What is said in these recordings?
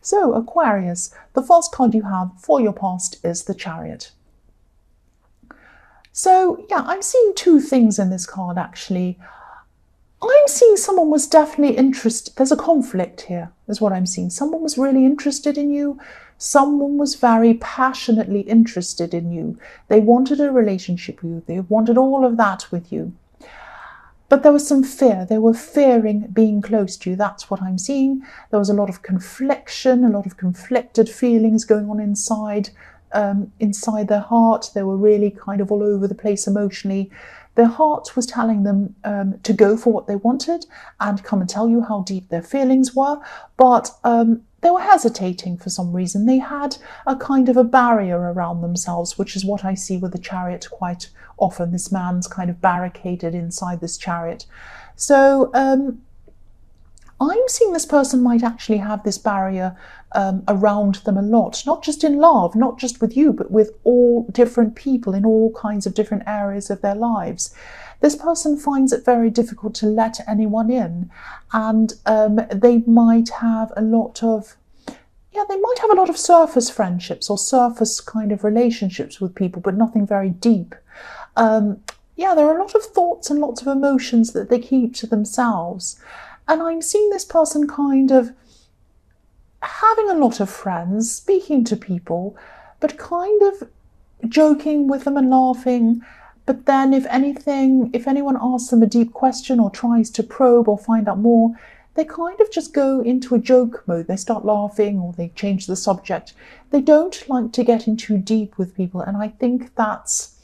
So Aquarius, the first card you have for your past is the Chariot. So yeah, I'm seeing two things in this card actually. I'm seeing someone was definitely interested. There's a conflict here, is what I'm seeing. Someone was really interested in you. Someone was very passionately interested in you. They wanted a relationship with you. They wanted all of that with you. But there was some fear. They were fearing being close to you. That's what I'm seeing. There was a lot of confliction, a lot of conflicted feelings going on inside their heart. They were really kind of all over the place emotionally. Their heart was telling them to go for what they wanted and come and tell you how deep their feelings were, but they were hesitating for some reason. They had a kind of a barrier around themselves, which is what I see with the Chariot quite often. This man's kind of barricaded inside this Chariot. So I'm seeing this person might actually have this barrier around them a lot, not just in love, not just with you, but with all different people in all kinds of different areas of their lives. This person finds it very difficult to let anyone in, and they might have a lot of surface friendships or surface kind of relationships with people, but nothing very deep. There are a lot of thoughts and lots of emotions that they keep to themselves. And I'm seeing this person kind of having a lot of friends, speaking to people, but kind of joking with them and laughing. But then if anyone asks them a deep question or tries to probe or find out more, they kind of just go into a joke mode. They start laughing or they change the subject. They don't like to get in too deep with people. And I think that's...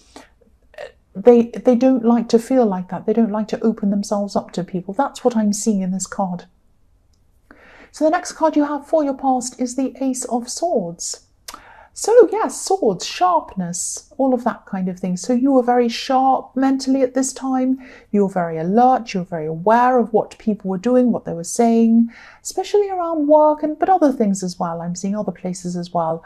They don't like to feel like that. They don't like to open themselves up to people. That's what I'm seeing in this card. So the next card you have for your past is the Ace of Swords. So yes, swords, sharpness, all of that kind of thing. So you were very sharp mentally at this time. You were very alert. You were very aware of what people were doing, what they were saying, especially around work, but other things as well. I'm seeing other places as well.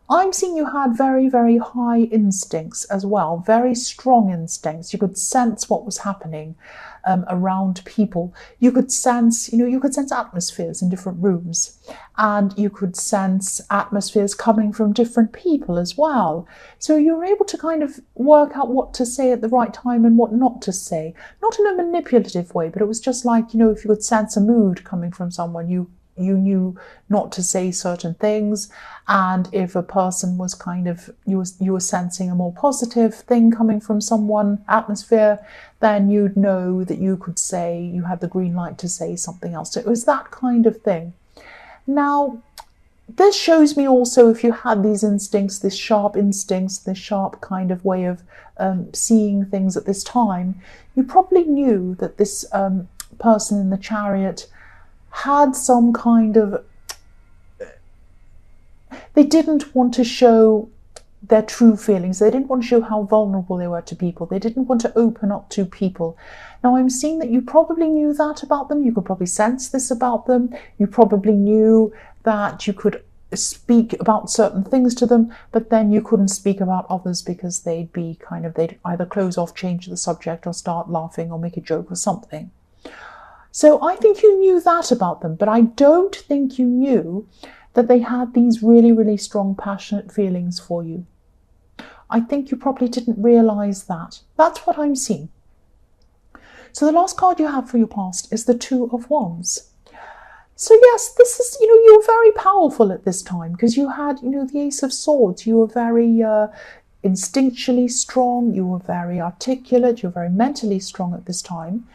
I'm seeing you had very, very high instincts as well, very strong instincts. You could sense what was happening around people. You could sense, atmospheres in different rooms, and you could sense atmospheres coming from different people as well. So you were able to kind of work out what to say at the right time and what not to say. Not in a manipulative way, but it was just like, if you could sense a mood coming from someone, you knew not to say certain things. And if a person was kind of, you were sensing a more positive thing coming from someone, atmosphere, then you'd know that you could say, you had the green light to say something else. So it was that kind of thing. Now, this shows me also if you had these instincts, this sharp kind of way of seeing things at this time, you probably knew that this person in the Chariot had some kind of... They didn't want to show their true feelings. They didn't want to show how vulnerable they were to people. They didn't want to open up to people. Now, I'm seeing that you probably knew that about them. You could probably sense this about them. You probably knew that you could speak about certain things to them, but then you couldn't speak about others because they'd either close off, change the subject, or start laughing or make a joke or something. So I think you knew that about them, but I don't think you knew that they had these really, really strong, passionate feelings for you. I think you probably didn't realise that. That's what I'm seeing. So the last card you have for your past is the Two of Wands. So yes, this is, you were very powerful at this time because you had, the Ace of Swords. You were very instinctually strong. You were very articulate. You were very mentally strong at this time.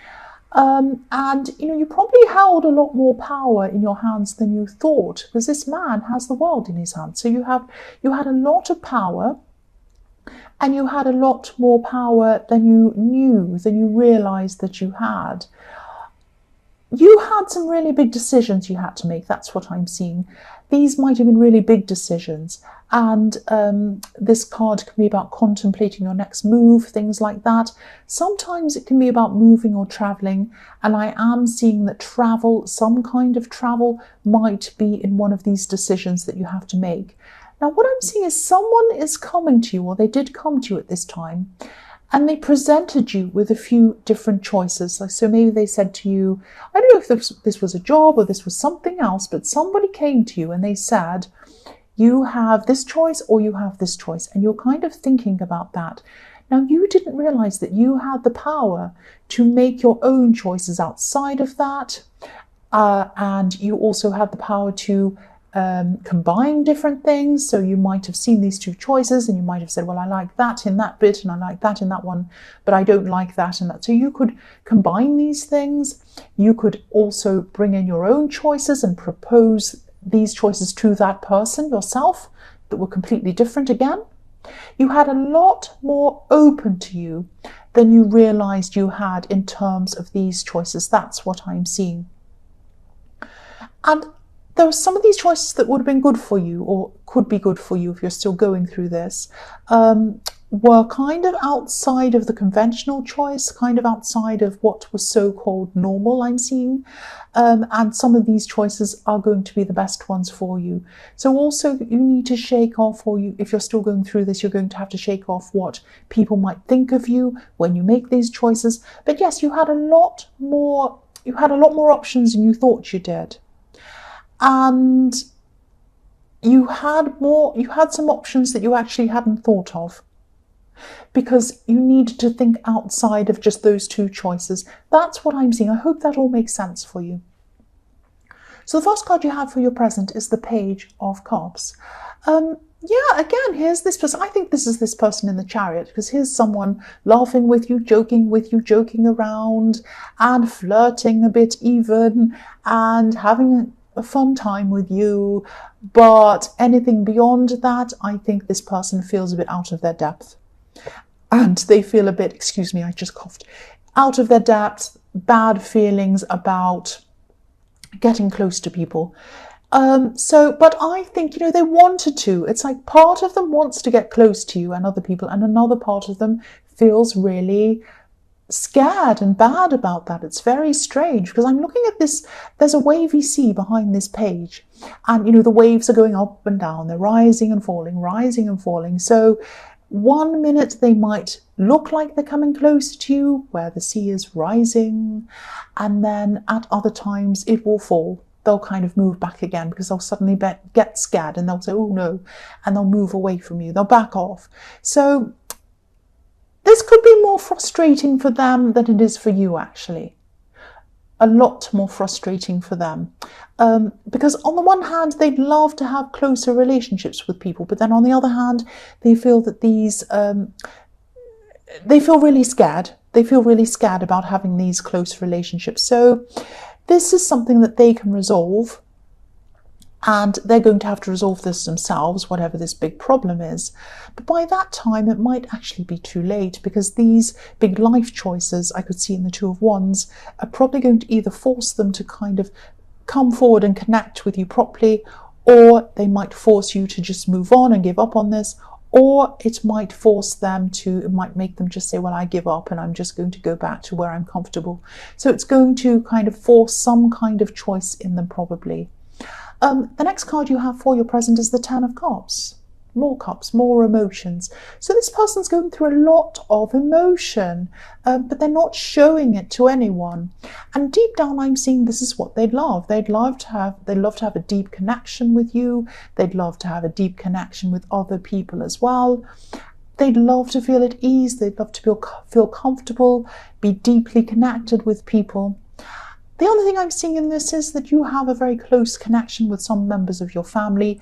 And you probably held a lot more power in your hands than you thought, because this man has the world in his hands. So you had a lot of power, and you had a lot more power than you knew, than you realized that you had. You had some really big decisions you had to make. That's what I'm seeing. These might have been really big decisions. And this card can be about contemplating your next move, things like that. Sometimes it can be about moving or traveling. And I am seeing that travel, some kind of travel, might be in one of these decisions that you have to make. Now, what I'm seeing is someone is coming to you, or they did come to you at this time, and they presented you with a few different choices. So maybe they said to you, I don't know if this was a job or this was something else, but somebody came to you and they said, you have this choice or you have this choice. And you're kind of thinking about that. Now, you didn't realize that you had the power to make your own choices outside of that. And you also had the power to combine different things. So you might have seen these two choices and you might have said, well, I like that in that bit and I like that in that one, but I don't like that and that. So you could combine these things. You could also bring in your own choices and propose these choices to that person yourself that were completely different again. You had a lot more open to you than you realized you had in terms of these choices. That's what I'm seeing. And there were some of these choices that would have been good for you, or could be good for you if you're still going through this, were kind of outside of the conventional choice, kind of outside of what was so-called normal, I'm seeing. And some of these choices are going to be the best ones for you. So also you need to shake off, or if you're still going through this, you're going to have to shake off what people might think of you when you make these choices. But yes, you had a lot more options than you thought you did. And you had some options that you actually hadn't thought of, because you needed to think outside of just those two choices. That's what I'm seeing. I hope that all makes sense for you. So the first card you have for your present is the Page of Cups. Yeah, again, here's this person. I think this is this person in the Chariot, because here's someone laughing with you, joking around, and flirting a bit even, and having a fun time with you. But anything beyond that, I think this person feels a bit out of their depth. And they feel a bit, excuse me, I just coughed, out of their depth, bad feelings about getting close to people. But I think, they wanted to. It's like part of them wants to get close to you and other people, and another part of them feels really scared and bad about that. It's very strange, because I'm looking at this, there's a wavy sea behind this page, and the waves are going up and down, they're rising and falling. So one minute they might look like they're coming close to you, where the sea is rising, and then at other times it will fall. They'll kind of move back again, because they'll suddenly get scared and they'll say, oh no, and they'll move away from you, they'll back off. So this could be more frustrating for them than it is for you, actually. A lot more frustrating for them. Because on the one hand, they'd love to have closer relationships with people, but then on the other hand, they feel that they feel really scared. They feel really scared about having these close relationships. So this is something that they can resolve. And they're going to have to resolve this themselves, whatever this big problem is. But by that time, it might actually be too late, because these big life choices I could see in the Two of Wands are probably going to either force them to kind of come forward and connect with you properly, or they might force you to just move on and give up on this, or it might make them just say, well, I give up and I'm just going to go back to where I'm comfortable. So it's going to kind of force some kind of choice in them, probably. The next card you have for your present is the Ten of Cups. More cups, more emotions. So this person's going through a lot of emotion, but they're not showing it to anyone. And deep down, I'm seeing this is what they'd love. They'd love to have a deep connection with you. They'd love to have a deep connection with other people as well. They'd love to feel at ease. They'd love to feel comfortable, be deeply connected with people. The other thing I'm seeing in this is that you have a very close connection with some members of your family,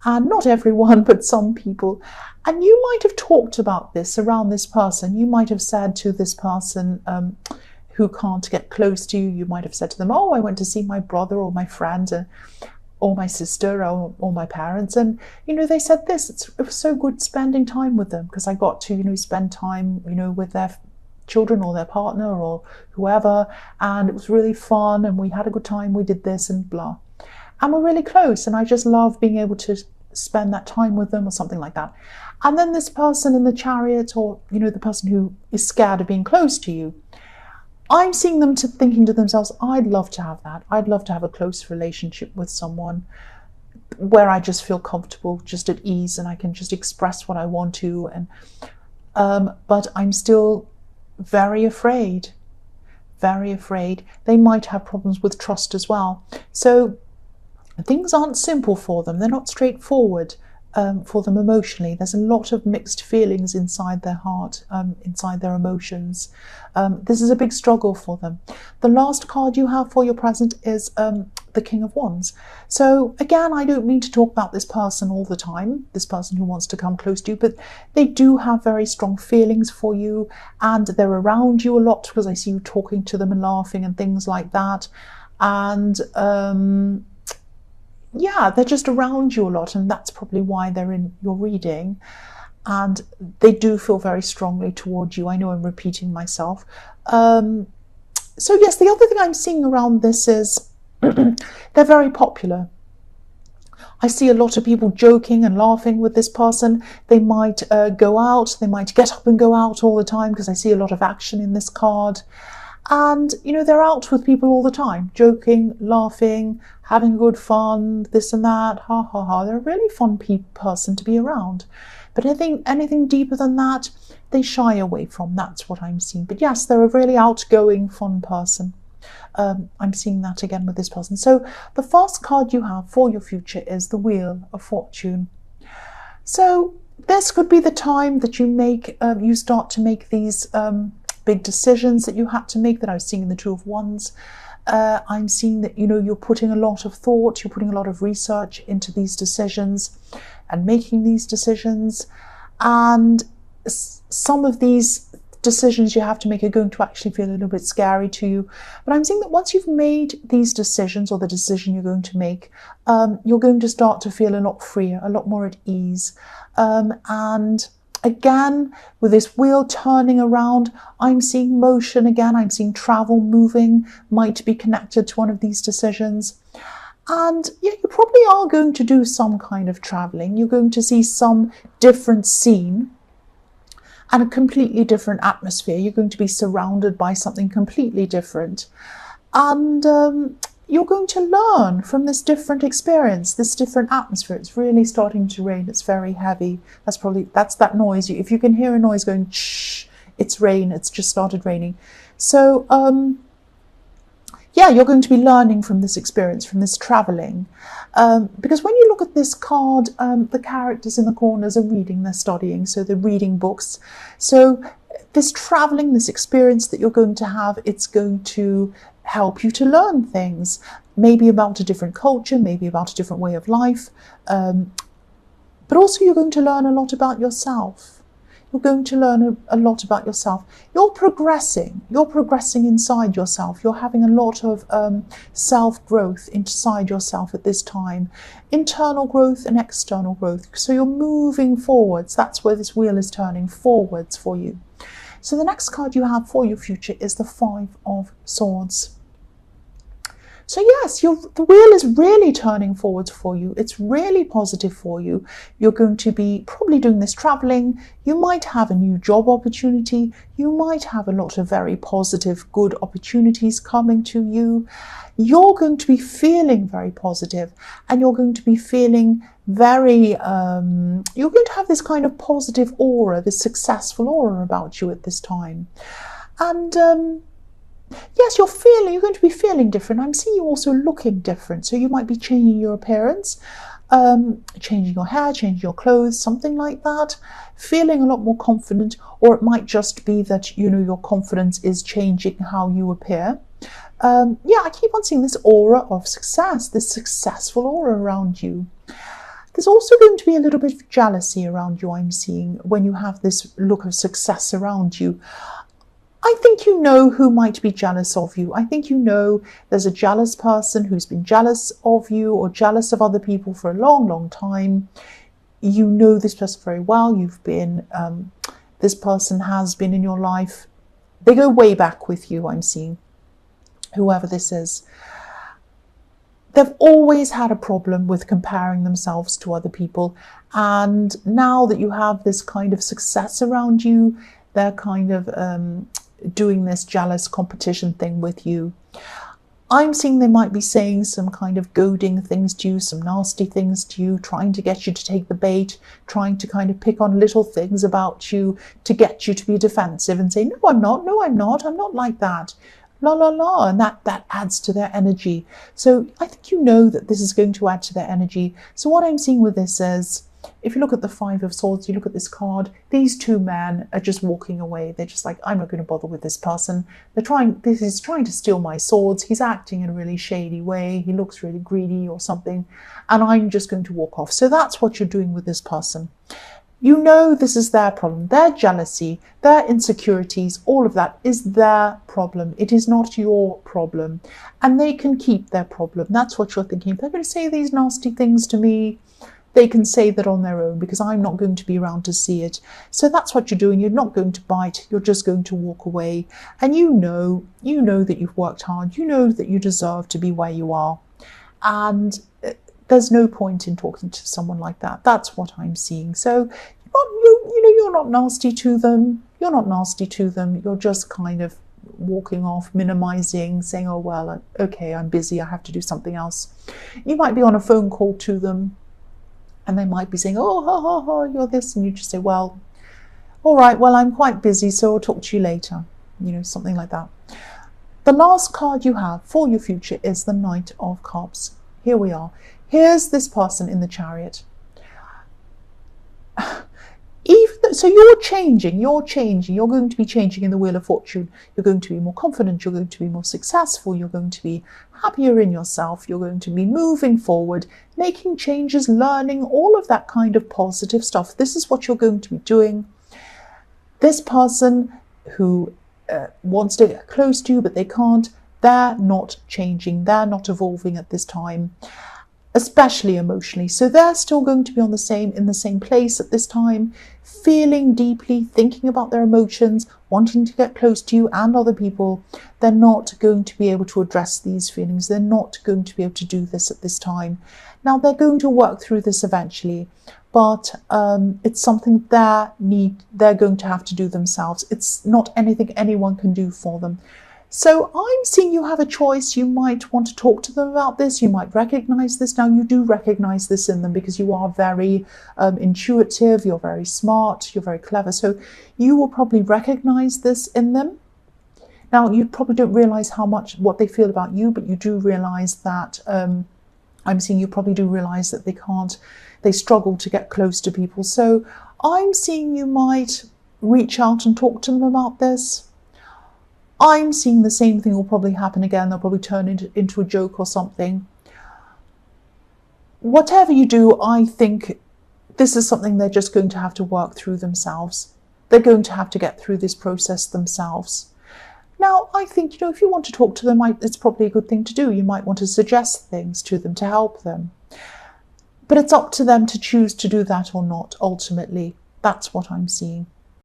and not everyone, but some people. And you might have talked about this around this person. You might have said to this person who can't get close to you, you might have said to them, oh, I went to see my brother or my friend or my sister or my parents. And, they said this, it was so good spending time with them, because I got to, spend time, with their children or their partner or whoever, and it was really fun and we had a good time, we did this and blah, and we're really close, and I just love being able to spend that time with them, or something like that. And then this person in the Chariot, or the person who is scared of being close to you, I'm seeing them thinking to themselves, I'd love to have that. I'd love to have a close relationship with someone where I just feel comfortable, just at ease, and I can just express what I want to, and but I'm still very afraid. Very afraid. They might have problems with trust as well. So things aren't simple for them. They're not straightforward for them emotionally. There's a lot of mixed feelings inside their heart, inside their emotions. This is a big struggle for them. The last card you have for your present is the King of Wands. So again, I don't mean to talk about this person all the time, this person who wants to come close to you, but they do have very strong feelings for you, and they're around you a lot because I see you talking to them and laughing and things like that. And yeah, they're just around you a lot, and that's probably why they're in your reading. And they do feel very strongly towards you. I know I'm repeating myself. So yes, the other thing I'm seeing around this is they're very popular. I see a lot of people joking and laughing with this person. They might go out, they might get up and go out all the time, because I see a lot of action in this card. And, you know, they're out with people all the time, joking, laughing, having good fun, this and that, ha ha ha. They're a really fun person to be around. But I think anything deeper than that, they shy away from. That's what I'm seeing. But yes, they're a really outgoing, fun person. I'm seeing that again with this person. So the first card you have for your future is the Wheel of Fortune. So this could be the time that you start to make these big decisions that you had to make, that I was seeing in the Two of Wands. I'm seeing that, you know, you're putting a lot of thought, you're putting a lot of research into these decisions and making these decisions. And some of these decisions you have to make are going to actually feel a little bit scary to you. But I'm seeing that once you've made these decisions, or the decision you're going to make, you're going to start to feel a lot freer, a lot more at ease. And again, with this wheel turning around, I'm seeing motion again. I'm seeing travel, moving, might be connected to one of these decisions. And yeah, you probably are going to do some kind of traveling. You're going to see some different scene and a completely different atmosphere. You're going to be surrounded by something completely different. And you're going to learn from this different experience, this different atmosphere. It's really starting to rain. It's very heavy. That's that noise. If you can hear a noise going, shh, it's rain. It's just started raining. So yeah, you're going to be learning from this experience, from this traveling. Because when you look at this card, the characters in the corners are reading, they're studying, so they're reading books. So this traveling, this experience that you're going to have, it's going to help you to learn things, maybe about a different culture, maybe about a different way of life. But also you're going to learn a lot about yourself. You're going to learn a lot about yourself. You're progressing inside yourself. You're having a lot of self-growth inside yourself at this time. Internal growth and external growth. So you're moving forwards. That's where this wheel is turning forwards for you. So the next card you have for your future is the Five of Swords. So yes, the wheel is really turning forwards for you. It's really positive for you. You're going to be probably doing this traveling. You might have a new job opportunity. You might have a lot of very positive, good opportunities coming to you. You're going to be feeling very positive, and you're going to be feeling very, you're going to have this kind of positive aura, this successful aura about you at this time. And yes, you're going to be feeling different. I'm seeing you also looking different. So you might be changing your appearance, changing your hair, changing your clothes, something like that, feeling a lot more confident. Or it might just be that, you know, your confidence is changing how you appear. Yeah, I keep on seeing this aura of success, this successful aura around you. There's also going to be a little bit of jealousy around you, I'm seeing, when you have this look of success around you. I think you know who might be jealous of you. I think you know there's a jealous person who's been jealous of you or jealous of other people for a long, long time. You know this person very well. This person has been in your life. They go way back with you, I'm seeing, whoever this is. They've always had a problem with comparing themselves to other people. And now that you have this kind of success around you, they're kind of doing this jealous competition thing with you. I'm seeing they might be saying some kind of goading things to you, some nasty things to you, trying to get you to take the bait, trying to kind of pick on little things about you to get you to be defensive and say, no, I'm not like that. La la la, and that adds to their energy. So I think you know that this is going to add to their energy. So what I'm seeing with this is, if you look at the Five of Swords, you look at this card, these two men are just walking away. They're just like, I'm not going to bother with this person. This is trying to steal my swords. He's acting in a really shady way. He looks really greedy or something, and I'm just going to walk off. So that's what you're doing with this person. You know this is their problem. Their jealousy, their insecurities, all of that is their problem. It is not your problem. And they can keep their problem. That's what you're thinking. If they're going to say these nasty things to me, they can say that on their own, because I'm not going to be around to see it. So that's what you're doing. You're not going to bite. You're just going to walk away. And you know that you've worked hard. You know that you deserve to be where you are. And there's no point in talking to someone like that. That's what I'm seeing. So you're not nasty to them. You're not nasty to them. You're just kind of walking off, minimizing, saying, oh, well, okay, I'm busy. I have to do something else. You might be on a phone call to them, and they might be saying, oh, ha, ha, ha, you're this. And you just say, well, all right, well, I'm quite busy, so I'll talk to you later. Something like that. The last card you have for your future is the Knight of Cups. Here we are. Here's this person in the Chariot. So you're changing, you're going to be changing in the Wheel of Fortune. You're going to be more confident, you're going to be more successful, you're going to be happier in yourself, you're going to be moving forward, making changes, learning, all of that kind of positive stuff. This is what you're going to be doing. This person who wants to get close to you, but they can't, they're not changing, they're not evolving at this time, especially emotionally. So they're still going to be in the same place at this time, feeling deeply, thinking about their emotions, wanting to get close to you and other people. They're not going to be able to address these feelings. They're not going to be able to do this at this time. Now, they're going to work through this eventually, but it's something they're going to have to do themselves. It's not anything anyone can do for them. So I'm seeing you have a choice. You might want to talk to them about this. You might recognize this. Now, you do recognize this in them because you are very intuitive. You're very smart. You're very clever. So you will probably recognize this in them. Now, you probably don't realize what they feel about you, but you do realize that I'm seeing you probably do realize that they struggle to get close to people. So I'm seeing you might reach out and talk to them about this. I'm seeing the same thing will probably happen again. They'll probably turn into a joke or something. Whatever you do, I think this is something they're just going to have to work through themselves. They're going to have to get through this process themselves. Now, I think, if you want to talk to them, it's probably a good thing to do. You might want to suggest things to them to help them. But it's up to them to choose to do that or not, ultimately. That's what I'm seeing.